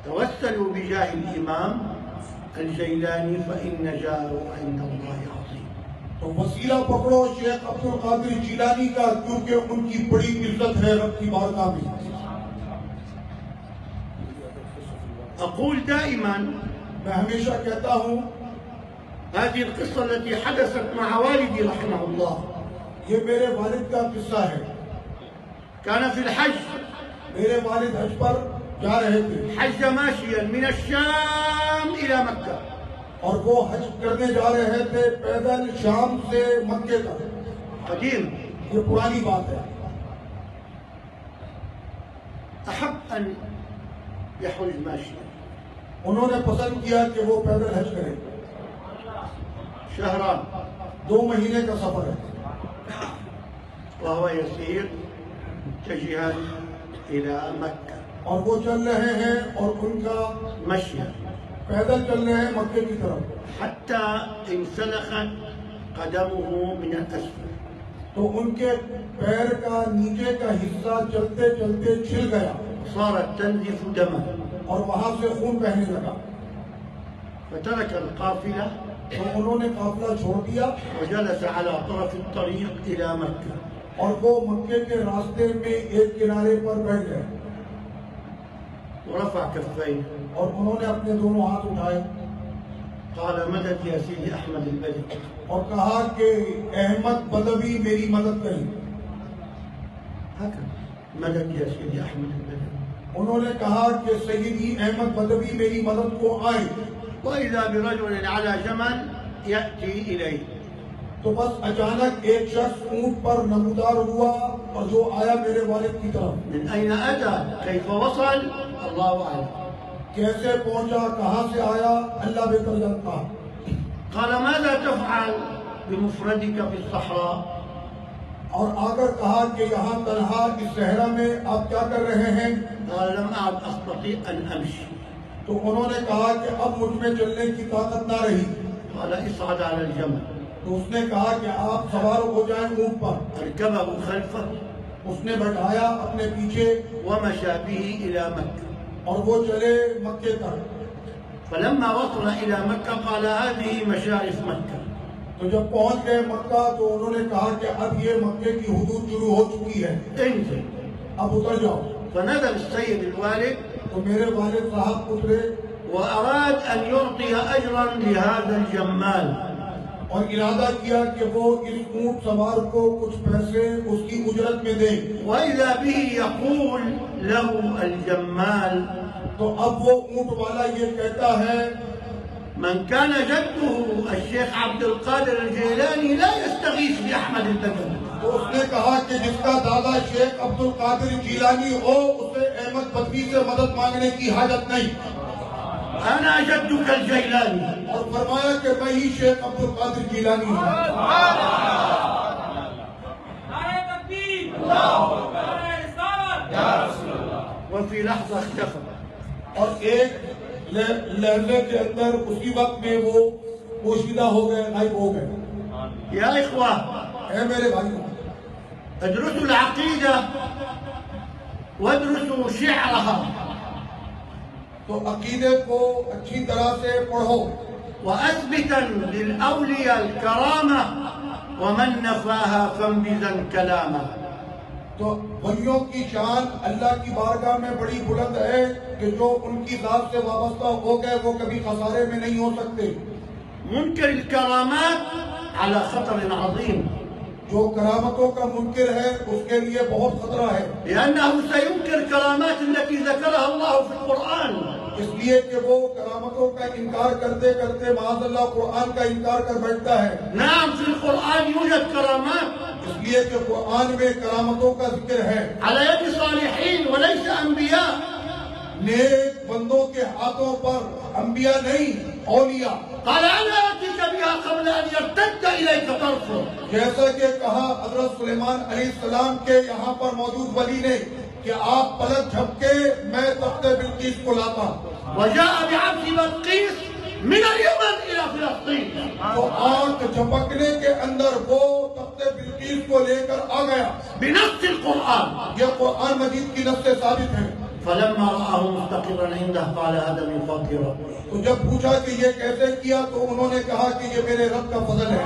توسلوا بجاه الإمام الجیلانی فإن جاره عند الله عظیم. تو وسیلہ پکڑو شیخ عبد القادر جیلانی کا، کیونکہ ان کی بڑی عزت ہے رب کی بارگاہ میں. أقول دائما میں ہمیشہ کہتا ہوں هذه القصة التي حدثت مع والدي رحمه الله یہ میرے والد کا قصہ ہے. كان في الحج، میرے والد حج پر جا رہے تھے حج ماشيا من الشام إلى مكة. اور وہ حج کرنے جا رہے تھے پیدل شام سے مکے تک. قديم. یہ پرانی بات ہے. أحب أن يحج ماشيا. انہوں نے پسند کیا کہ وہ پیدل حج کریں. شهران 2 مہینے کا سفر ہے. وهو يسير متجها إلى مكة اور وہ چل رہے ہیں اور ان کا مشيا پیدل چل رہے ہیں مکے کی طرف. حتى انسلخت قدمه من الأسفل. تو ان کے پیر کا نیچے کا حصہ چلتے چلتے چھل گیا صارت تنزف دما. اور وہاں سے خون بہنے لگا. فترك القافلة تو انہوں نے قافلہ چھوڑ دیا وجلس على طرف الطريق إلى مكة. اور وہ مکے کے راستے میں ایک کنارے پر بیٹھ گئے ورفع كفيه اور انہوں نے اپنے دونوں ہاتھ اٹھائے قال مدد يا سيدي أحمد البدوي. اور کہا کہ احمد بدوی میری مدد کریں. هكذا مدد يا سيدي أحمد البدوي. انہوں نے کہا کہ سیدی احمد بدوی میری مدد کو آئے. وإذا برجل على جمل يأتي إليه. تو بس اچانک ایک شخص اونٹ پر نمودار ہوا اور جو آیا میرے والد کی طرف. من أين أتى كيف وصل الله أعلم. کیسے پہنچا کہاں سے آیا اللہ بہتر جانتا. قال ماذا تفعل بمفردك في الصحراء. اور آ کر کہا کہ یہاں تنہا اس صحرا میں آپ کیا کر رہے ہیں. قال لم أعد أستطيع أن أمشي. تو انہوں نے کہا کہ اب مجھ میں چلنے کی طاقت نہ رہی. قال اصعد على الجمل. تو اس نے کہا کہ آپ سوار ہو جائیں اونٹ پر. أركبه خلفه اس نے بٹھایا اپنے پیچھے ومشى به إلى مكة. اور وہ چلے مکے تک. فلما وصل إلى مكة قال هذه مشارف مكة. تو جب پہنچ گئے مکہ تو انہوں نے کہا کہ اب یہ مکے کی حدود شروع ہو چکی ہے، انزل. اب اتر جاؤ. فنزل السيد الوالد تو میرے والد صاحب اترے وأراد أن يعطي أجرا لهذا الجمال. اور ارادہ کیا کہ وہ اس اونٹ سوار کو کچھ پیسے اس کی اجرت میں دیں. وإذا به يقول له الجمال تو اب وہ اونٹ والا یہ کہتا ہے من كان جده الشيخ عبد القادر الجيلاني لا يستغيث بأحمد البدوي. تو اس نے کہا کہ جس کا دادا شیخ عبد القادر جیلانی ہو اسے احمد بدوی سے مدد مانگنے کی حاجت نہیں. أنا جدك الجيلاني. اور فرمایا کہ میں ہی شیخ عبد القادر جیلانی ہوں. وفي لحظة اختفى. اور ایک لہجے کے اندر اسی وقت میں وہ پوشیدہ ہو گئے، غائب ہو گئے. يا إخوة اے میرے بھائیوں، ادرسوا العقيدة وادرسوا شعرها تو عقیدے کو اچھی طرح سے پڑھو وأثبتا للأولياء الكرامة ومن نفاها فانبذا كلامه. تو ولیوں کی شان اللہ کی بارگاہ میں بڑی بلند ہے کہ جو ان کی ذات سے وابستہ ہو گئے وہ کبھی خسارے میں نہیں ہو سکتے. منكر الكرامات على خطر عظيم جو کرامتوں کا منکر ہے اس کے لیے بہت خطرہ ہے، لأنه سينكر كرامات التي ذكرها الله في القرآن. اس لیے کہ وہ کرامتوں کا انکار کرتے کرتے معاذ اللہ قرآن کا انکار کر بیٹھتا ہے. نعم في القرآن يوجد كرامات اس لیے کہ قرآن میں کرامتوں کا ذکر ہے على يد صالحين وليس أنبياء. نیک بندوں کے ہاتھوں پر، انبیاء نہیں اولیاء. قال أنا آتيك بها قبل أن يرتد إليك طرفك. جیسا کہ کہا حضرت سلیمان علیہ السلام کے یہاں پر موجود ولی نے کہ آپ پلک جھپکے میں تخت بلقیس کو لاتا. وجاء بعبد بلقيس من اليمن إلى فلسطين. تو آنکھ جھپکنے کے اندر وہ تخت بلقیس کو لے کر آ گیا. بنص القرآن. یہ قرآن مجید کی نص سے ثابت ہے. فلما رآه مستقرا عنده قال هذا من فضل ربي. تو جب پوچھا کہ یہ کیسے کیا تو انہوں نے کہا کہ یہ میرے رب کا فضل ہے.